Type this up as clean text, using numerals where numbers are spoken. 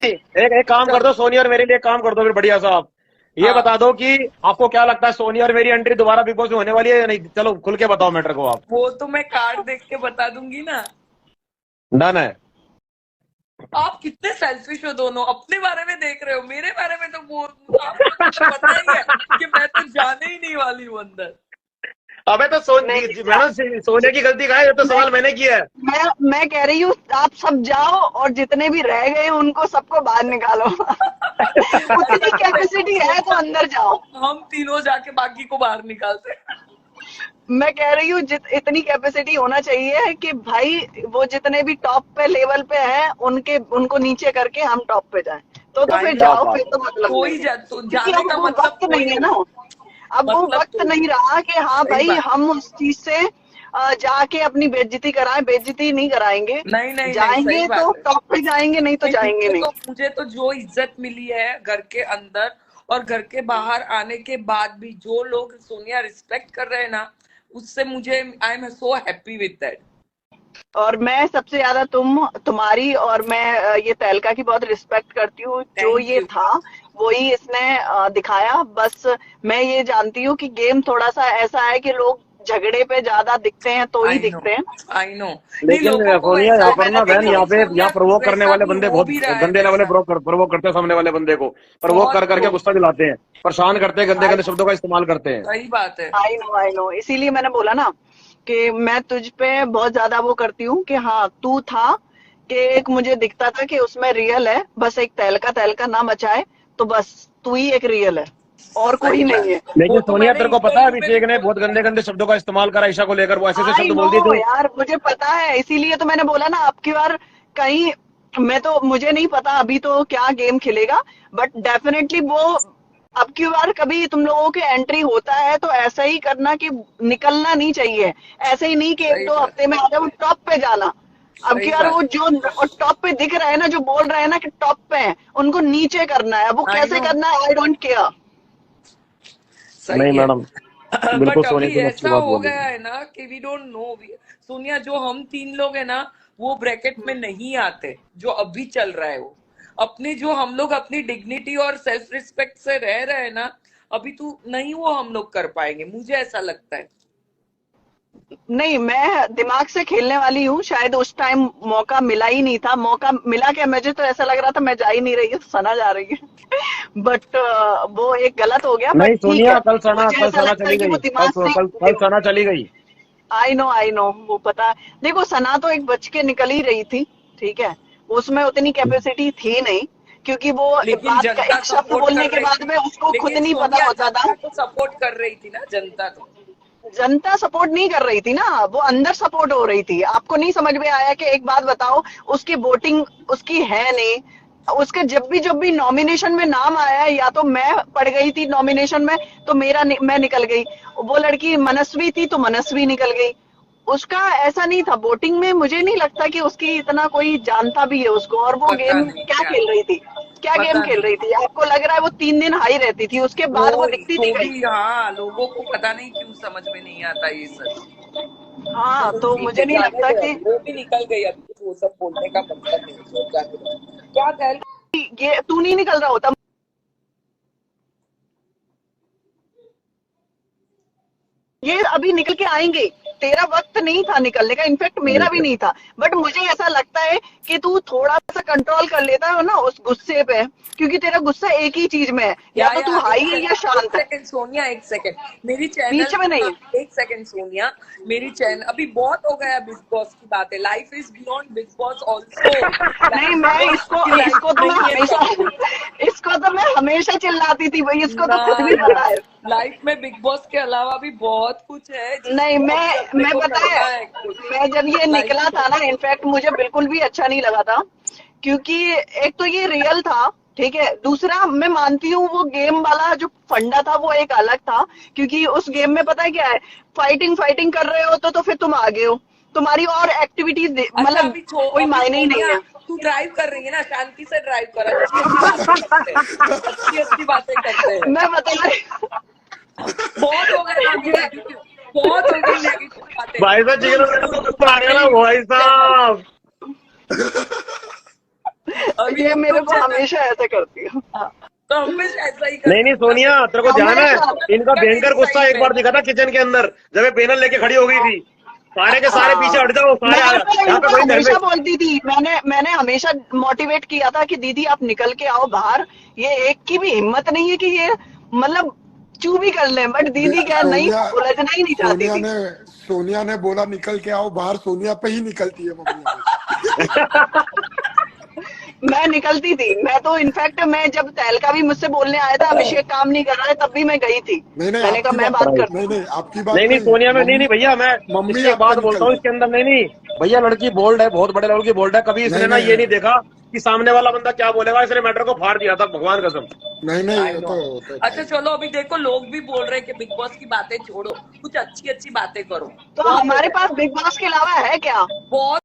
एक एक काम कर दो, सोनिया और मेरे लिए एक काम कर दो फिर बढ़िया सा। आप ये हाँ, बता दो कि आपको क्या लगता है, सोनिया और मेरी एंट्री दोबारा बिग बॉस में होने वाली है या नहीं? चलो खुल के बताओ मैटर को आप। वो तो मैं कार्ड देख के बता दूंगी ना। डन है। आप कितने सेल्फिश हो दोनों, अपने बारे में देख रहे हो, मेरे बारे में तो वो आपको तो पता ही है कि मैं तो जाने ही नहीं वाली हूँ अंदर। अबे तो नहीं, मैडम, सोने की गलती का है, ये तो मैं सवाल मैंने किया है। मैं कह रही हूँ आप सब जाओ और जितने भी रह गए हैं, उनको सबको बाहर निकालो। उतनी अच्छा कैपेसिटी है तो अंदर जाओ। हम तीनों जाके बाकी को बाहर निकालते हैं। मैं कह रही हूँ इतनी कैपेसिटी होना चाहिए कि भाई वो जितने भी टॉप पे लेवल पे हैं उनको नीचे करके हम टॉप पे जाएं। तो आई फिर नो। क्या जाओ, बात फिर है। तो मतलब नहीं है, तो क्योंकि जाने अब का वो मतलब वक्त नहीं कोई है नहीं। ना। अब वो मतलब वक्त कोई नहीं नहीं। रहा कि हाँ सही भाई बात। हम उस चीज से जाके अपनी बेइज्जती कराएं। बेइज्जती नहीं कराएंगे, नहीं नहीं नहीं, सही जाएंगे तो बात है। टॉप पे जाएंगे, नहीं तो नहीं, जाएंगे नहीं। मुझे तो जो इज्जत मिली है घर के अंदर और घर के बाहर आने के बाद भी जो लोग सोनिया रिस्पेक्ट कर रहे हैं ना, उससे मुझे I am so happy with that. और मैं सबसे ज्यादा तुम्हारी और मैं ये तहलका की बहुत रिस्पेक्ट करती हूँ। जो थैंक ये यू। था वही इसने दिखाया। बस मैं ये जानती हूँ कि गेम थोड़ा सा ऐसा है कि लोग झगड़े पे ज्यादा दिखते हैं तो ही आई नो। दिखते हैं। I know. नहीं, लेकिन लोगों को सोनिया, वैसा यहाँ है, पर मैंने ना बहन, देखा यहाँ कि पे यहाँ सोनिया प्रवोक करने वैसा वाले भी बंदे हो बहुत भी रहा है गंदे लेवल वैसा। प्रवोक करते हैं सामने वाले बंदे को। प्रवोक बहुत कर करके लोग। गुस्सा दिलाते हैं, परेशान करते हैं, गंदे आई गंदे शब्दों का इस्तेमाल करते हैं। सही बात है। आई नो, इसीलिए मैंने बोला ना कि मैं तुझ पे बहुत ज्यादा वो करती हूँ कि हाँ तू था, कि एक मुझे दिखता था कि उसमें रियल है। बस एक तहलका तहलका ना मचाए, तो बस तू ही एक रियल है और कोई सही नहीं बात। है। वो लेकिन तो सोनिया, मैंने तेरे को पता है इंटरव्यू में भी अभिषेक ने बोल बहुत दिया गंदे था। गंदे शब्दों का इस्तेमाल करा ईशा को लेकर, वो ऐसे ऐसे आई शब्द बोलती नो थी। यार, मुझे पता है, इसीलिए तो मैंने बोला ना आपकी बार कहीं। मैं तो मुझे नहीं पता अभी तो क्या गेम खेलेगा, बट डेफिनेटली वो अब की बार कभी तुम लोगों के एंट्री होता है तो ऐसा ही करना कि निकलना नहीं चाहिए। ऐसे ही नहीं कि एक सही दो बात। हफ्ते में आ जाओ टॉप पे जाना। अब की सही बार वो बात। जो टॉप पे दिख रहे हैं ना, जो बोल रहे हैं ना कि टॉप पे है, उनको नीचे करना है। वो आई कैसे नो। करना है, आई डोंट केयर। नहीं सही है। मैडम, बट बिल्कुल सोनिया अभी तुम अच्छी ऐसा बात हो बोली। गया है ना कि वी डोंट नो। सोनिया, जो हम तीन लोग है ना, वो ब्रैकेट में नहीं आते। जो अभी चल रहा है वो अपनी, जो हम लोग अपनी डिग्निटी और सेल्फ रिस्पेक्ट से रह रहे हैं ना, अभी तो नहीं वो हम लोग कर पाएंगे, मुझे ऐसा लगता है। नहीं, मैं दिमाग से खेलने वाली हूँ। शायद उस टाइम मौका मिला ही नहीं था। मौका मिला क्या, मुझे तो ऐसा लग रहा था मैं जा ही नहीं रही हूँ, सना जा रही है। बट वो एक गलत हो गया, बट नहीं ठीक सोनिया, है। मुझे कल ऐसा सना लगता है चली कि वो गई, दिमाग से कल सना चली गई। आई नो वो पता है। देखो सना तो एक बच के निकल ही रही थी, ठीक है। उसमें उतनी कैपेसिटी थी नहीं, क्योंकि वो लेकिन बात का जनता एक शब्द सपोर्ट बोलने कर के रही बाद थी। में उसको खुद लेकिन नहीं पता सोनिया, होता था। जनता को सपोर्ट कर रही थी ना, जनता तो। जनता सपोर्ट नहीं कर रही थी ना, वो अंदर सपोर्ट हो रही थी। आपको नहीं समझ में आया कि एक बात बताओ, उसकी वोटिंग उसकी है नहीं। उसके जब भी नॉमिनेशन में नाम आया है, या तो मैं पड़ गई थी नॉमिनेशन में तो मैं निकल गई। वो लड़की मनस्वी थी तो मनस्वी निकल गई। उसका ऐसा नहीं था वोटिंग में। मुझे नहीं लगता कि उसकी इतना कोई जानता भी है उसको। और वो पता गेम नहीं क्या क्या। खेल रही थी, क्या गेम पता खेल नहीं। रही थी? आपको लग रहा है वो 3 दिन हाई रहती थी, उसके बाद वो दिखती तो थी कहीं? भी हाँ, लोगों को पता नहीं क्यों समझ में नहीं आता ये सब। हाँ, चलो तो ठीक है, मुझे नहीं जाने लगता दो, कि अब वो भी निकल गई, अब कुछ वो सब बोलने का मतलब नहीं है, जाने दो। क्या कह। ये तू नहीं निकल रहा होता। ये अभी निकल के आएंगे। तेरा वक्त नहीं था निकलने का, इनफैक्ट मेरा भी नहीं था। बट मुझे ऐसा लगता है कि तू थोड़ा सा कंट्रोल कर लेता है ना उस गुस्से पे, क्योंकि तेरा गुस्सा एक ही चीज में है, या तो तू हाई है या एक शांत है, सेकंड सोनिया, एक सेकंड। मेरी चैनल। बीच में नहीं हाँ, है। एक सेकंड सोनिया। मेरी चैनल अभी बहुत हो गया बिग बॉस की बात है, life is beyond big boss also. नहीं, बिग मैं बॉस इसको की लाइफ इसको तो मैं नहीं है हमेशा सब कुछ। इसको तो मैं हमेशा चिल्लाती थी भाई, इसको तो ना खुद भी ना, पता है। लाइफ में बिग बॉस के अलावा भी बहुत कुछ है नहीं, जिसको अभी अपने मैं को पता है, करना है कुछ मैं जब ये लाइफ निकला में। था ना, इनफैक्ट मुझे बिल्कुल भी अच्छा नहीं लगा था। क्योंकि एक तो ये रियल था, ठीक है। दूसरा, मैं मानती हूँ वो गेम वाला जो फंडा था वो एक अलग था। क्योंकि उस गेम में पता है क्या है, फाइटिंग फाइटिंग कर रहे हो तो फिर तुम आगे हो, तुम्हारी और एक्टिविटीज अच्छा, मतलब कोई अभी मायने ही नहीं सोनिया, है। तू ड्राइव कर रही है ना, शांति से ड्राइव कर, अच्छी अच्छी बातें करते हैं। अच्छी अच्छी बातें करते हैं। मैं बता रही बहुत हो गए ना अभी नेगेटिव। बहुत हो गई नेगेटिव बातें। भाई साहब, तू जिगर तू में आ गया अपने ना भाई यूट्यूब चैनल। साहब। अभी ये हम मेरे लोग को हमेशा ऐसे करती हूँ। तो हमेशा ऐसा ही करते नहीं सोनिया, तेरे को ध्यान है हमेशा। इनका भयंकर गुस्सा एक बार दिखा था किचन के अंदर, जब ये पैनल लेके खड़ी हो गई थी, सारे के सारे पीछे हट जाओ, सारे मैं तो यहाँ पे इनको कोई घर में। हमेशा बोलती थी, मैंने हमेशा मोटिवेट किया था कि दीदी आप निकल के आओ बाहर, ये एक की भी हिम्मत नहीं है कि ये मतलब चू भी कर ले, बट दीदी क्या नहीं, सोनिया उलझना ही नहीं चाहती सोनिया थी। ने सोनिया ने बोला निकल के आओ बाहर, सोनिया पे ही निकलती है मम्मी हमेशा। मैं निकलती थी, मैं तो इनफैक्ट मैं जब तहलका भी मुझसे बोलने आया था अभिषेक काम नहीं कर रहा है, तब भी मैं गई थी। नहीं नहीं मैंने कहा आपकी मैं बात बात करती नहीं हूँ। नहीं आपकी बात नहीं सोनिया में, नहीं मम्मी भैया, मैं मम्मी इससे एक आप पे बात बोलता हूँ निकल इसके अंदर, नहीं भैया, लड़की बोल्ड है, बहुत बड़े लेवल की बोल्ड है, कभी इसने नहीं ना ये नहीं नहीं देखा कि सामने वाला बंदा क्या बोलेगा, इसने मैटर को फाड़ दिया था, भगवान कसम। नहीं नहीं आई वो नो। तो अच्छा चलो, अभी देखो लोग भी बोल रहे हैं कि बिग बॉस की बातें छोड़ो, कुछ अच्छी अच्छी बातें करो। तो बहुत हमारे पास बिग बॉस के अलावा है क्या? बहुत